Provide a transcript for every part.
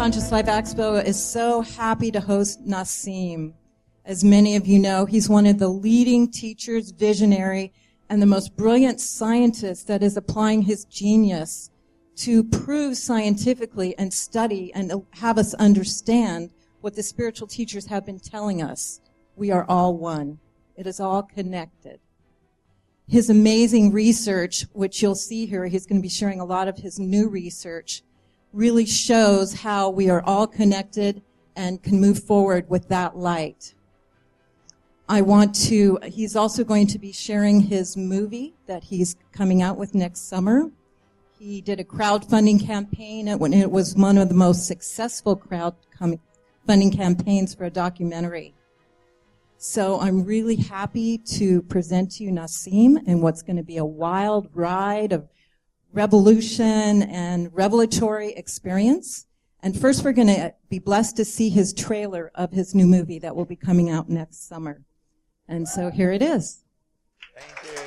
Conscious Life Expo is so happy to host Nassim. As many of you know, he's one of the leading teachers, visionary, and the most brilliant scientist that is applying his genius to prove scientifically and study and have us understand what the spiritual teachers have been telling us. We are all one. It is all connected. His amazing research, which you'll see here, he's going to be sharing a lot of his new research, really shows how we are all connected and can move forward with that light. He's also going to be sharing his movie that he's coming out with next summer. He did a crowdfunding campaign, and it was one of the most successful crowdfunding campaigns for a documentary. So I'm really happy to present to you Nassim and what's going to be a wild ride of revolution and revelatory experience. And first we're going to be blessed to see his trailer of his new movie that will be coming out next summer. And so here it is. Thank you.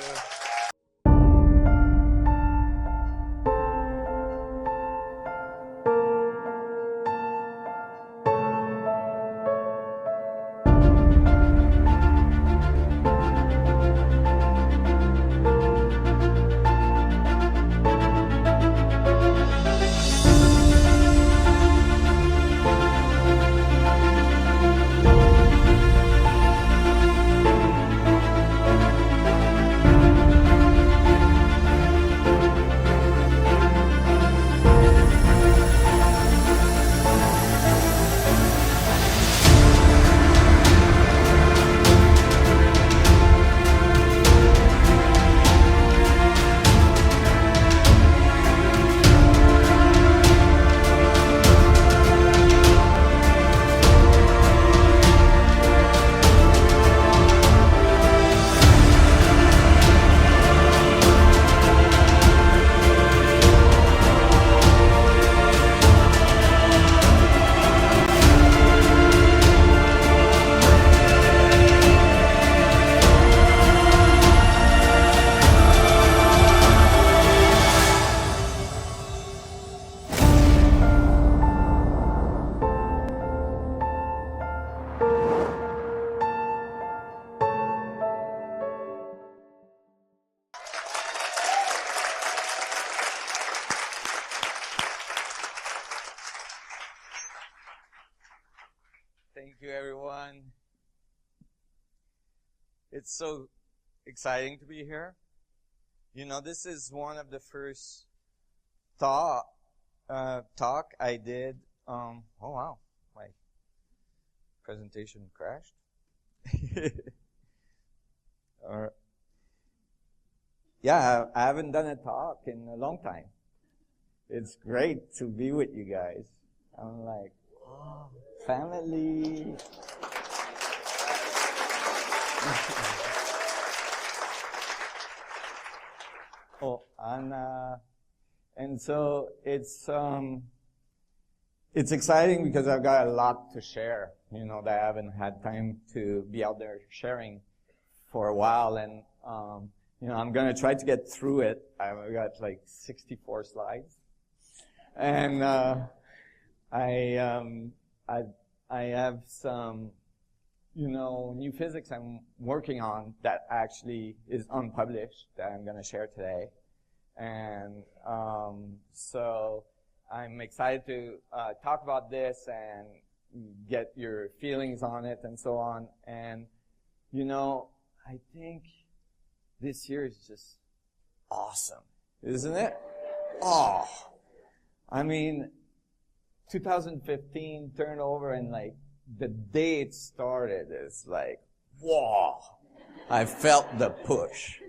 Thank you, everyone. It's so exciting to be here. You know, this is one of the first talk I did. Oh wow, my presentation crashed. Yeah, I haven't done a talk in a long time. It's great to be with you guys. I'm like, oh, family. Oh, Anna. And so it's exciting because I've got a lot to share, you know, that I haven't had time to be out there sharing for a while. And, you know, I'm going to try to get through it. I've got like 64 slides. And, I have some, you know, new physics I'm working on that actually is unpublished that I'm going to share today. And so I'm excited to talk about this and get your feelings on it and so on. And, you know, I think this year is just awesome, isn't it? Oh, I mean, 2015 turned over and like the day it started is like, whoa, I felt the push.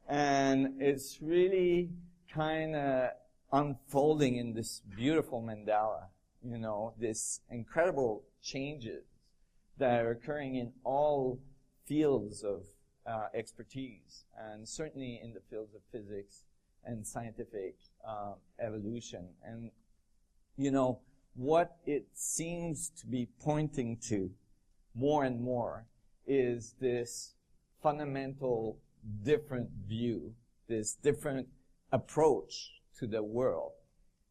And it's really kind of unfolding in this beautiful mandala, you know, this incredible changes that are occurring in all fields of expertise, and certainly in the fields of physics and scientific evolution. And you know, what it seems to be pointing to more and more is this fundamental different view, this different approach to the world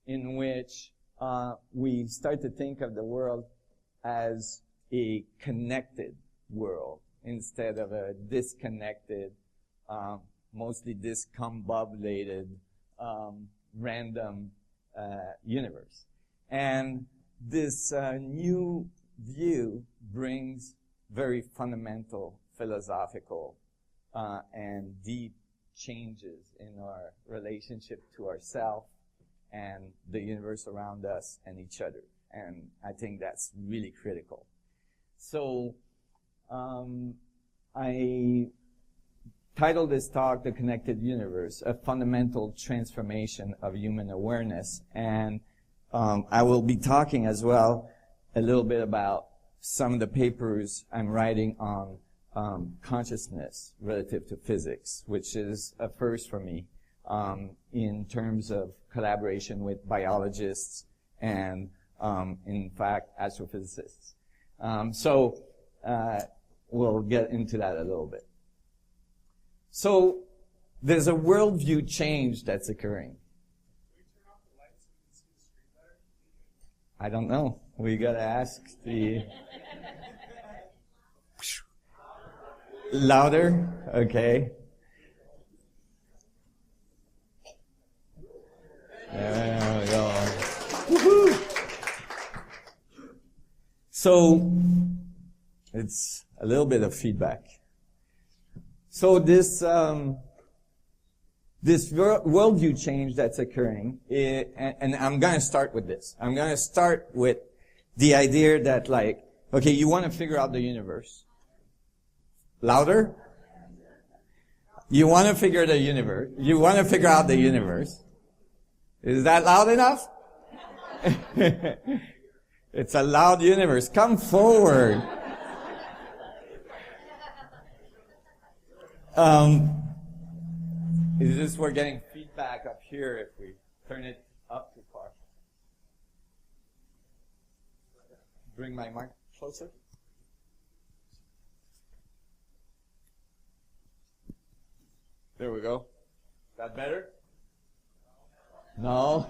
in which we start to think of the world as a connected world instead of a disconnected, mostly discombobulated, random universe. And this new view brings very fundamental philosophical and deep changes in our relationship to ourselves and the universe around us and each other. And I think that's really critical. So I titled this talk, The Connected Universe, A Fundamental Transformation of Human Awareness. And I will be talking as well a little bit about some of the papers I'm writing on consciousness relative to physics, which is a first for me in terms of collaboration with biologists and, in fact, astrophysicists. So we'll get into that a little bit. So there's a worldview change that's occurring. I don't know. We gotta ask the... Louder? Okay. There we go. Woohoo! So, it's a little bit of feedback. So this worldview change that's occurring, and I'm going to start with this. I'm going to start with the idea that, like, okay, you want to figure out the universe. Louder? You want to figure the universe. You want to figure out the universe. Is that loud enough? It's a loud universe. Come forward. It's just we're getting feedback up here if we turn it up too far. Bring my mic closer. There we go. That better? No.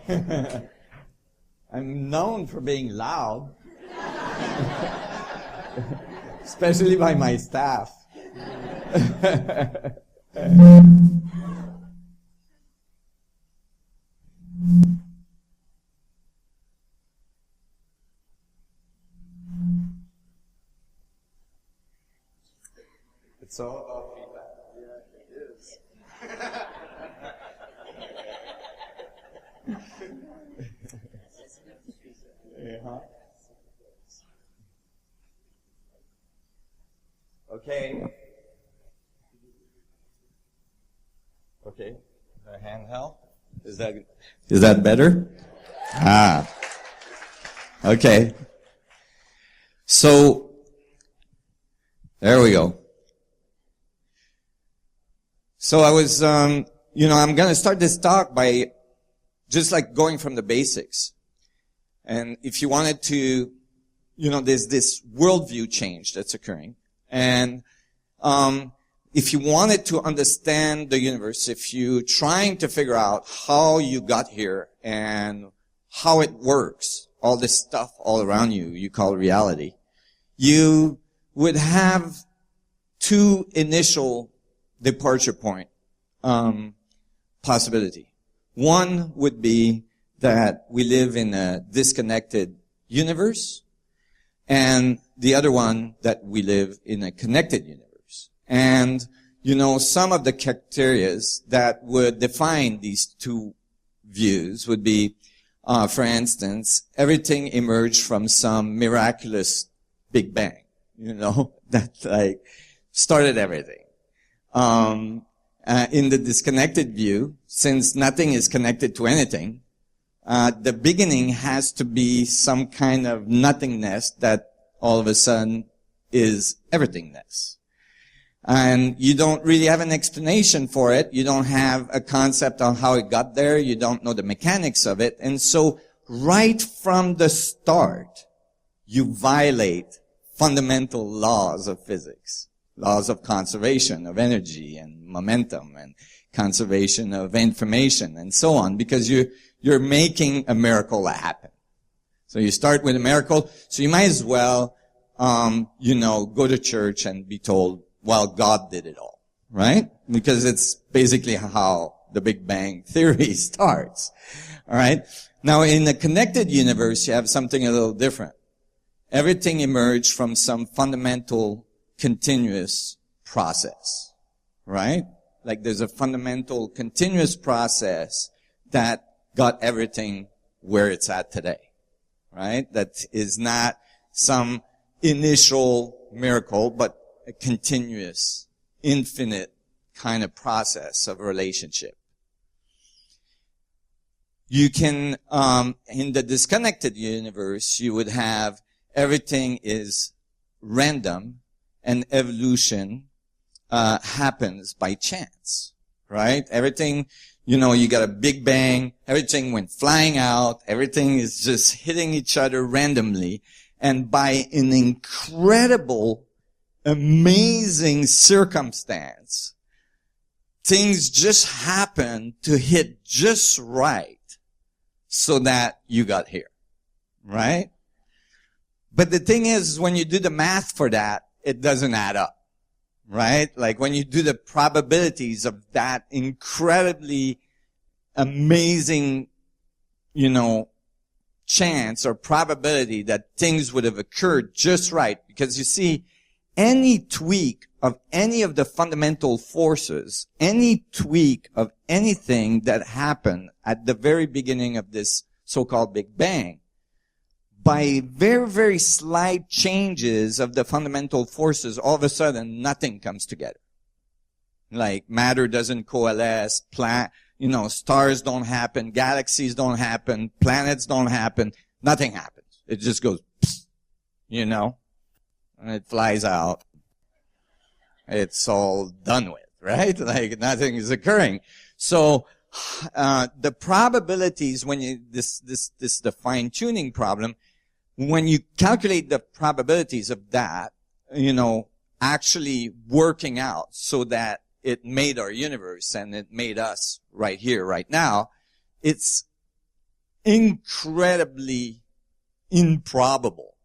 I'm known for being loud. Especially by my staff. It's all about feedback. Yeah, it is. Uh-huh. Okay. Okay. The handheld. Is that better? Ah. Okay. So there we go. So I was, I'm going to start this talk by just like going from the basics. And if you wanted to, there's this worldview change that's occurring. And, if you wanted to understand the universe, if you're trying to figure out how you got here and how it works, all this stuff all around you call reality, you would have two initial departure point possibility. One would be that we live in a disconnected universe, and the other one that we live in a connected universe. And, some of the criteria that would define these two views would be, for instance, everything emerged from some miraculous Big Bang, that like started everything. In the disconnected view, since nothing is connected to anything, the beginning has to be some kind of nothingness that all of a sudden is everythingness. And you don't really have an explanation for it. You don't have a concept on how it got there. You don't know the mechanics of it. And so right from the start, you violate fundamental laws of physics, laws of conservation of energy and momentum and conservation of information and so on, because you're making a miracle happen. So you start with a miracle. So you might as well, go to church and be told, well, God did it all, right? Because it's basically how the Big Bang theory starts. All right. Now, in the connected universe, you have something a little different. Everything emerged from some fundamental continuous process, right? Like there's a fundamental continuous process that got everything where it's at today, right? That is not some initial miracle, but a continuous, infinite kind of process of relationship. You can, in the disconnected universe, you would have everything is random and evolution happens by chance, right? Everything, you got a big bang, everything went flying out, everything is just hitting each other randomly, and by an incredible, amazing circumstance, things just happen to hit just right so that you got here, right? But the thing is, when you do the math for that, it doesn't add up, right? Like when you do the probabilities of that incredibly amazing, chance or probability that things would have occurred just right. Because you see, any tweak of any of the fundamental forces, any tweak of anything that happened at the very beginning of this so-called Big Bang, by very, very slight changes of the fundamental forces, all of a sudden nothing comes together. Like matter doesn't coalesce, stars don't happen, galaxies don't happen, planets don't happen, nothing happens. It just goes, and it flies out. It's all done with, right? Like nothing is occurring. So, the probabilities when this the fine-tuning problem, when you calculate the probabilities of that, actually working out so that it made our universe and it made us right here, right now, it's incredibly improbable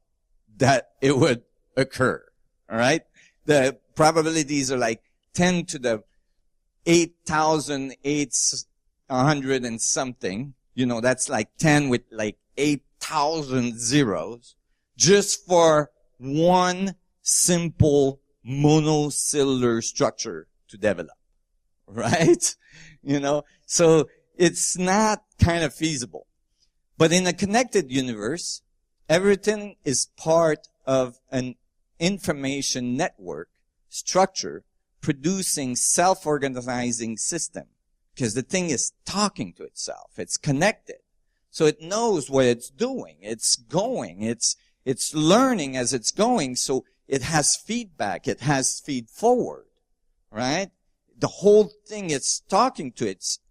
that it would occur. All right? The probabilities are like 10 to the 8,800 and something. That's like 10 with like 8,000 zeros just for one simple monocellular structure to develop. Right? So it's not kind of feasible. But in a connected universe, everything is part of an information network structure producing self-organizing system. Because the thing is talking to itself. It's connected. So it knows what it's doing. It's going. It's learning as it's going. So it has feedback. It has feed forward. Right? The whole thing is talking to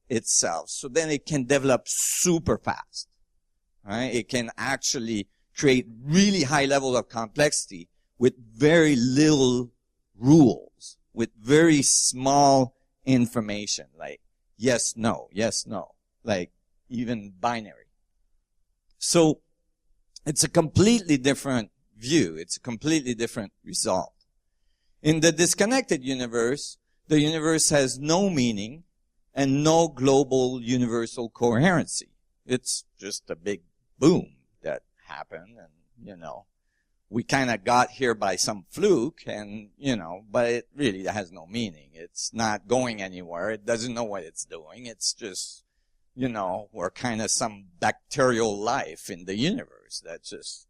itself. So then it can develop super fast. Right? It can actually create really high level of complexity with very little rules, with very small information, like yes, no, like even binary. So it's a completely different view. It's a completely different result. In the disconnected universe, the universe has no meaning and no global universal coherency. It's just a big boom that happened, and we kind of got here by some fluke, and but it really has no meaning. It's not going anywhere. It doesn't know what it's doing. It's just we're kind of some bacterial life in the universe that just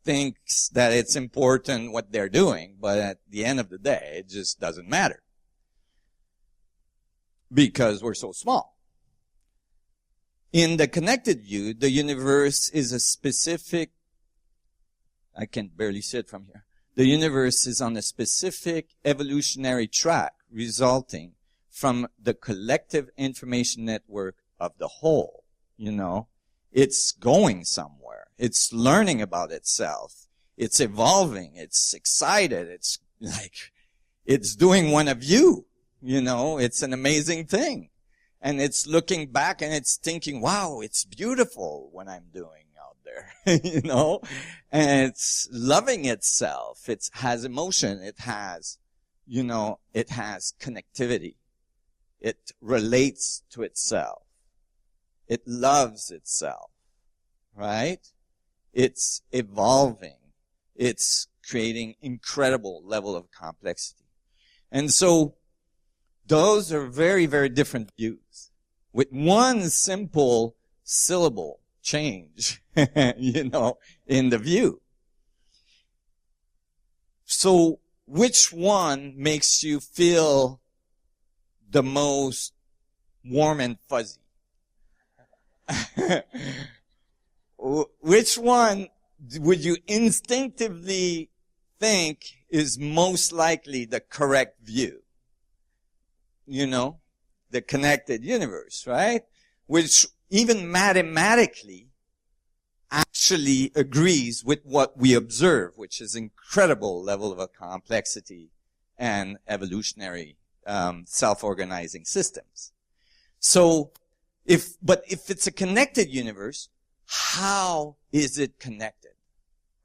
thinks that it's important what they're doing, but at the end of the day, it just doesn't matter because we're so small. In the connected view, the universe is a specific, I can barely see it from here. The universe is on a specific evolutionary track resulting from the collective information network of the whole. It's going somewhere. It's learning about itself. It's evolving. It's excited. It's like, it's doing one of you. It's an amazing thing. And it's looking back and it's thinking, wow, it's beautiful what I'm doing out there, you know? And it's loving itself. It has emotion. It has, you know, it has connectivity. It relates to itself. It loves itself, right? It's evolving. It's creating incredible level of complexity. And so those are very, very different views. With one simple syllable change, you know, in the view. So which one makes you feel the most warm and fuzzy? Which one would you instinctively think is most likely the correct view? You know, the connected universe, right? Which even mathematically actually agrees with what we observe, which is incredible level of complexity and evolutionary self-organizing systems. So, if it's a connected universe, how is it connected?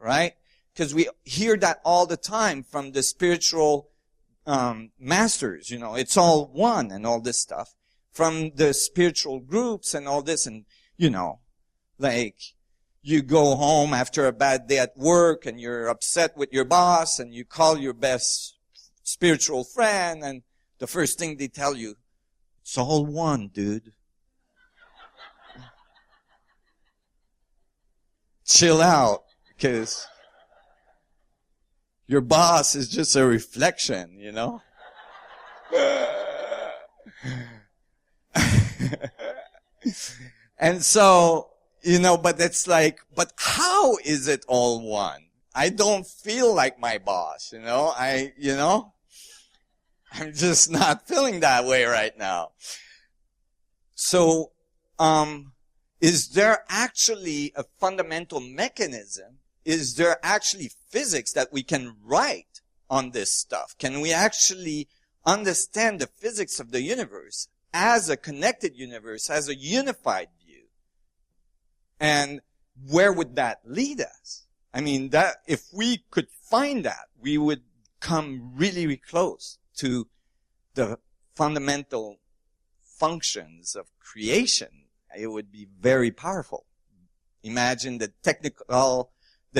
Right? Because we hear that all the time from the spiritual masters, you know, it's all one and all this stuff. From the spiritual groups and all this, and, you know, like, you go home after a bad day at work and you're upset with your boss and you call your best spiritual friend and the first thing they tell you, it's all one, dude. Chill out, because your boss is just a reflection, you know? And so, you know, but it's like, but how is it all one? I don't feel like my boss, you know? I'm just not feeling that way right now. So, is there actually a fundamental mechanism? Is there actually physics that we can write on this stuff? Can we actually understand the physics of the universe as a connected universe, as a unified view? And where would that lead us? I mean, that if we could find that, we would come really, really close to the fundamental functions of creation. It would be very powerful. Imagine the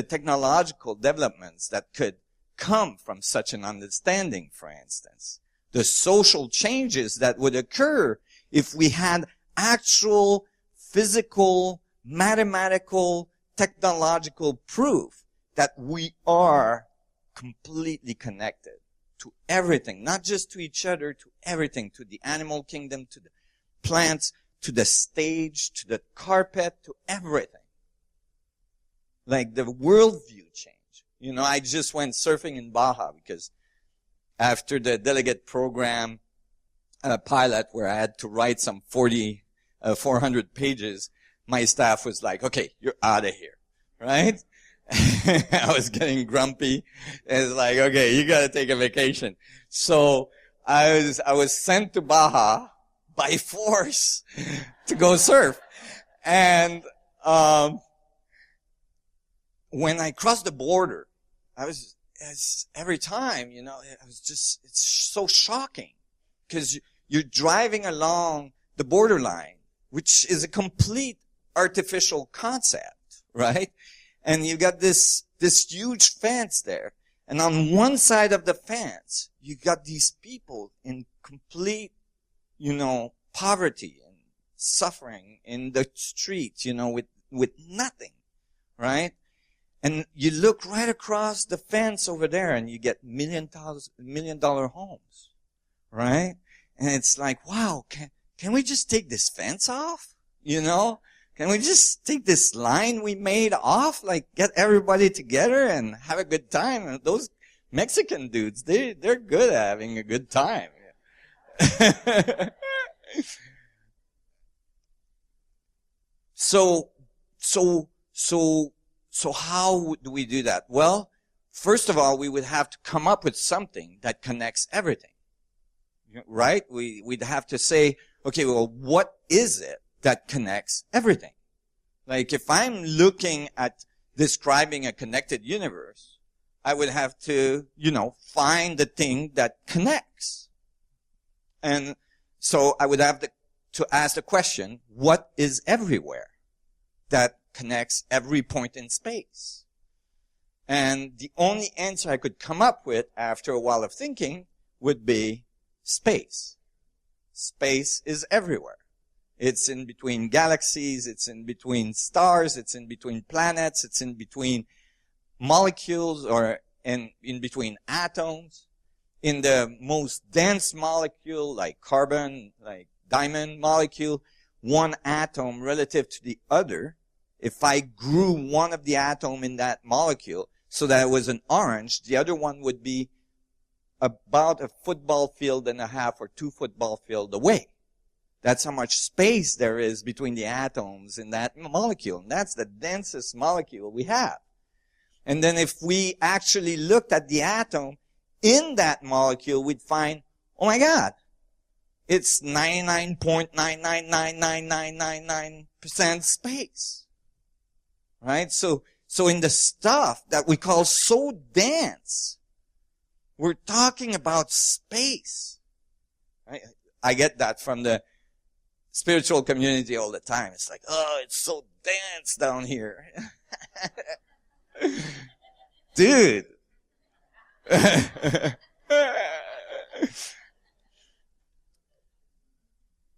technological developments that could come from such an understanding, for instance. The social changes that would occur if we had actual physical, mathematical, technological proof that we are completely connected to everything, not just to each other, to everything, to the animal kingdom, to the plants, to the stage, to the carpet, to everything. Like the worldview change. You know, I just went surfing in Baja because after the delegate program pilot where I had to write some 400 pages, my staff was like, okay, you're out of here. Right? I was getting grumpy. It's like, okay, you gotta take a vacation. So I was sent to Baja by force to go surf. And, when I crossed the border, every time, you know, it's so shocking. Because you're driving along the borderline, which is a complete artificial concept, right? And you got this huge fence there. And on one side of the fence, you got these people in complete, you know, poverty and suffering in the streets, you know, with nothing, right? And you look right across the fence over there and you get $1 million homes, right? And it's like, wow, can we just take this fence off? You know? Can we just take this line we made off? Like, get everybody together and have a good time? And those Mexican dudes, they're good at having a good time. So how do we do that? Well, first of all, we would have to come up with something that connects everything. Right? We'd have to say, okay, well, what is it that connects everything? Like, if I'm looking at describing a connected universe, I would have to, find the thing that connects. And so I would have to ask the question, what is everywhere that connects every point in space? And the only answer I could come up with after a while of thinking would be space. Space is everywhere. It's in between galaxies, it's in between stars, it's in between planets, it's in between molecules or in between atoms. In the most dense molecule, like carbon, like diamond molecule, one atom relative to the other, if I grew one of the atom in that molecule so that it was an orange, the other one would be about a football field and a half or 2 football field away. That's how much space there is between the atoms in that molecule. And that's the densest molecule we have. And then if we actually looked at the atom in that molecule, we'd find, oh my God, it's 99.999999% space. Right? So in the stuff that we call so dense, we're talking about space. Right? I get that from the spiritual community all the time. It's like, oh, it's so dense down here. Dude.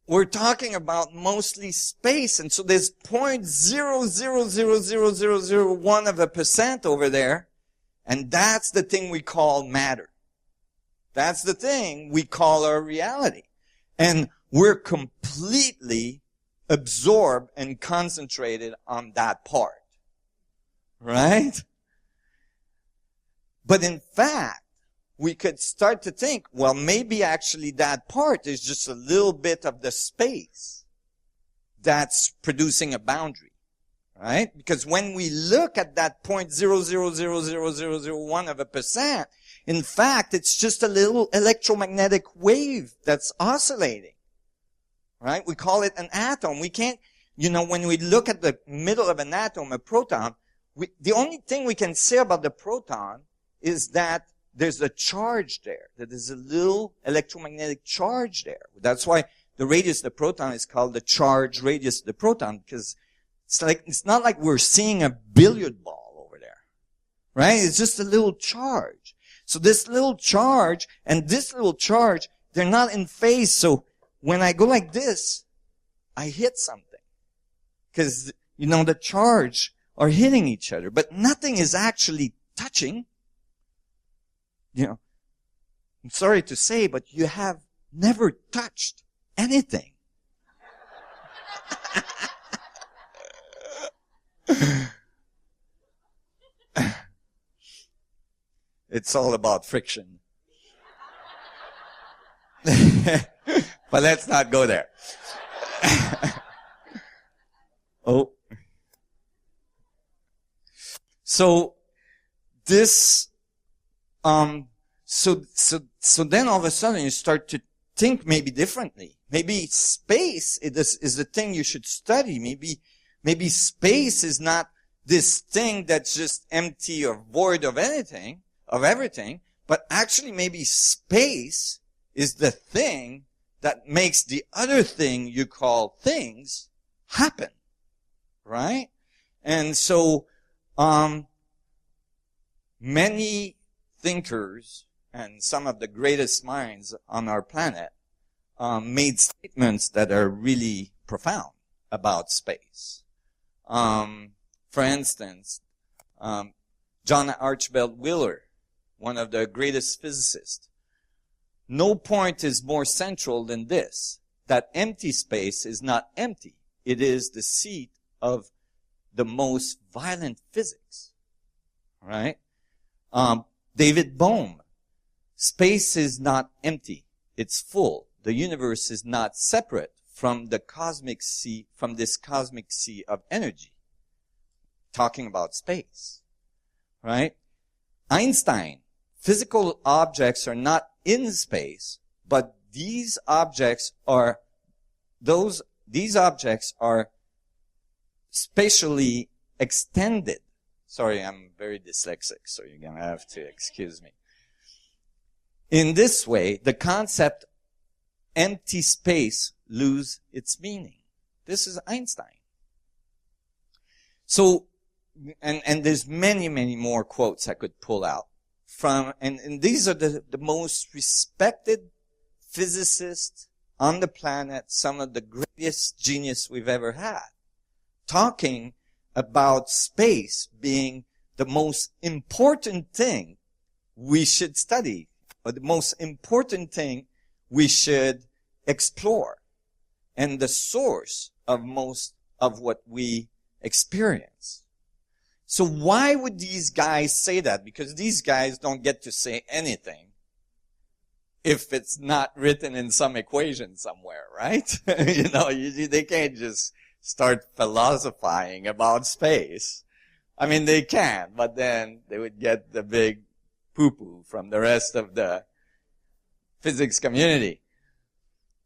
We're talking about mostly space, and so there's 0.0000001% over there, and that's the thing we call matter. That's the thing we call our reality. And we're completely absorbed and concentrated on that part. Right? But in fact, we could start to think, well, maybe actually that part is just a little bit of the space that's producing a boundary. Right? Because when we look at that 0.0000001%, in fact, it's just a little electromagnetic wave that's oscillating. Right? We call it an atom. We can't, when we look at the middle of an atom, a proton, the only thing we can say about the proton is that there's a charge there. That there's a little electromagnetic charge there. That's why the radius of the proton is called the charge radius of the proton, because it's not like we're seeing a billiard ball over there. Right? It's just a little charge. So this little charge and this little charge, they're not in phase. So when I go like this, I hit something. Because, the charge are hitting each other. But nothing is actually touching. I'm sorry to say, but you have never touched anything. It's all about friction. But let's not go there. Oh. So this, so then all of a sudden you start to think maybe differently. Maybe space is the thing you should study. Maybe space is not this thing that's just empty or void of everything, but actually maybe space is the thing that makes the other thing you call things happen. Right? And so, many thinkers and some of the greatest minds on our planet made statements that are really profound about space. For instance, John Archibald Wheeler, one of the greatest physicists, no point is more central than this, that empty space is not empty. It is the seat of the most violent physics. Right? David Bohm, space is not empty. It's full. The universe is not separate from the cosmic sea, from this cosmic sea of energy. Talking about space. Right? Einstein, physical objects are not in space, but these objects are these objects are spatially extended. Sorry, I'm very dyslexic, so you're going to have to excuse me. In this way, the concept empty space lose its meaning. This is Einstein. So, and there's many, many more quotes I could pull out from, and these are the most respected physicists on the planet, some of the greatest genius we've ever had, talking about space being the most important thing we should study, or the most important thing we should explore, and the source of most of what we experience. So why would these guys say that? Because these guys don't get to say anything if it's not written in some equation somewhere, right? They can't just start philosophizing about space. I mean, they can, but then they would get the big poo-poo from the rest of the physics community.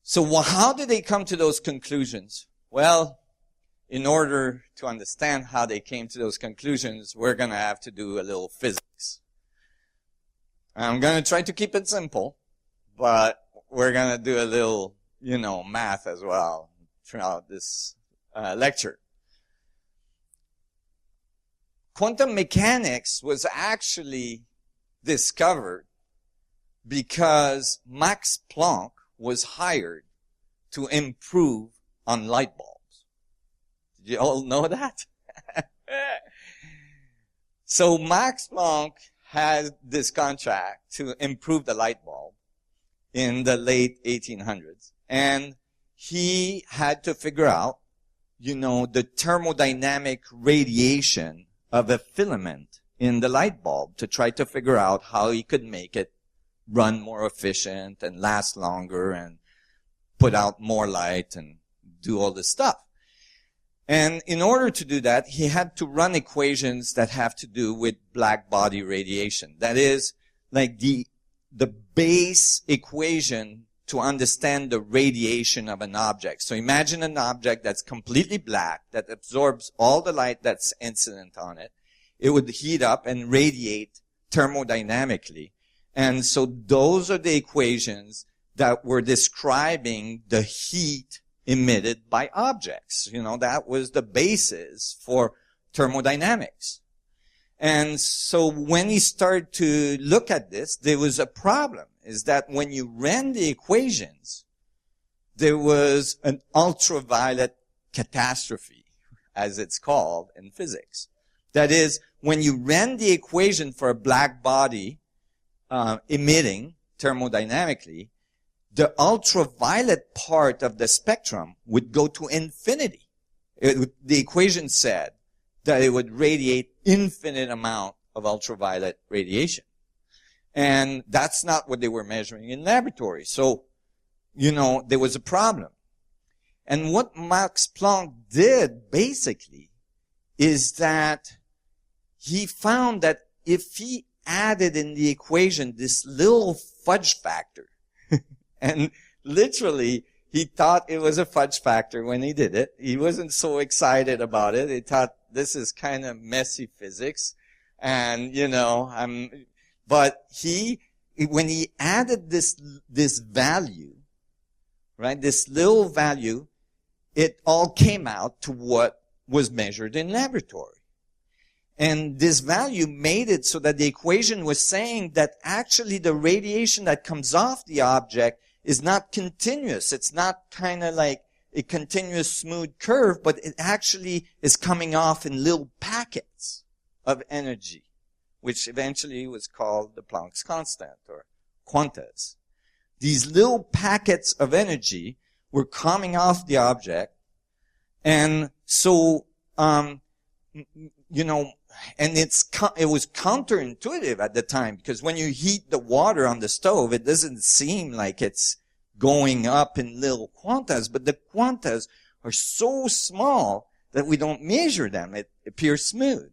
So how did they come to those conclusions? Well, in order to understand how they came to those conclusions, we're going to have to do a little physics. I'm going to try to keep it simple, but we're going to do a little, math as well throughout this lecture. Quantum mechanics was actually discovered because Max Planck was hired to improve on light bulbs. Did you all know that? So Max Planck had this contract to improve the light bulb in the late 1800s. And he had to figure out, the thermodynamic radiation of a filament in the light bulb to try to figure out how he could make it run more efficient and last longer and put out more light and do all this stuff. And in order to do that, he had to run equations that have to do with black body radiation. That is, like the base equation to understand the radiation of an object. So imagine an object that's completely black, that absorbs all the light that's incident on it. It would heat up and radiate thermodynamically. And so those are the equations that were describing the heat emitted by objects. That was the basis for thermodynamics. And so when he started to look at this, there was a problem, is that when you ran the equations, there was an ultraviolet catastrophe, as it's called in physics. That is, when you ran the equation for a black body emitting thermodynamically, the ultraviolet part of the spectrum would go to infinity. The equation said that it would radiate infinite amount of ultraviolet radiation. And that's not what they were measuring in laboratory. So, there was a problem. And what Max Planck did, basically, is that he found that if he added in the equation this little fudge factor, and literally, he thought it was a fudge factor when he did it. He wasn't so excited about it. He thought this is kind of messy physics. And, but when he added this value, right, this little value, it all came out to what was measured in laboratory. And this value made it so that the equation was saying that actually the radiation that comes off the object is not continuous. It's not kind of like a continuous smooth curve, but it actually is coming off in little packets of energy, which eventually was called the Planck's constant, or quantas. These little packets of energy were coming off the object, and so, and it was counterintuitive at the time, because when you heat the water on the stove, it doesn't seem like it's going up in little quantas, but the quantas are so small that we don't measure them. It appears smooth.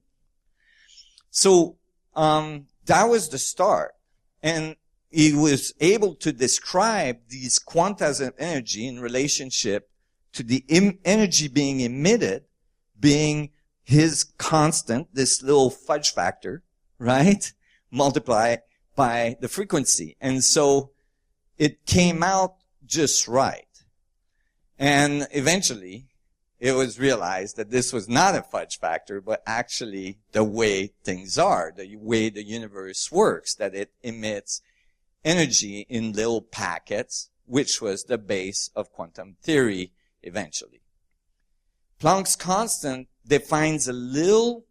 So, that was the start. And he was able to describe these quantas of energy in relationship to the energy being emitted being his constant, this little fudge factor, right? Multiply by the frequency. And so it came out just right. And eventually it was realized that this was not a fudge factor, but actually the way things are, the way the universe works, that it emits energy in little packets, which was the base of quantum theory eventually. Planck's constant defines a little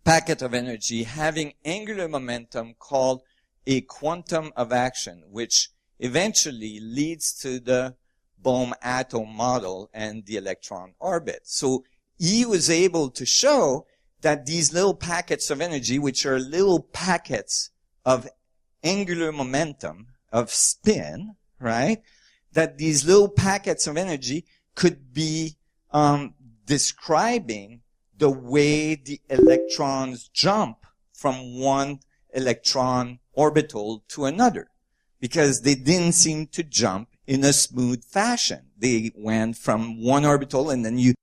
packet of energy having angular momentum called a quantum of action, which eventually leads to the Bohm atom model and the electron orbit. So he was able to show that these little packets of energy, which are little packets of angular momentum, of spin, right? That these little packets of energy could be describing the way the electrons jump from one electron orbital to another, because they didn't seem to jump in a smooth fashion. They went from one orbital and then you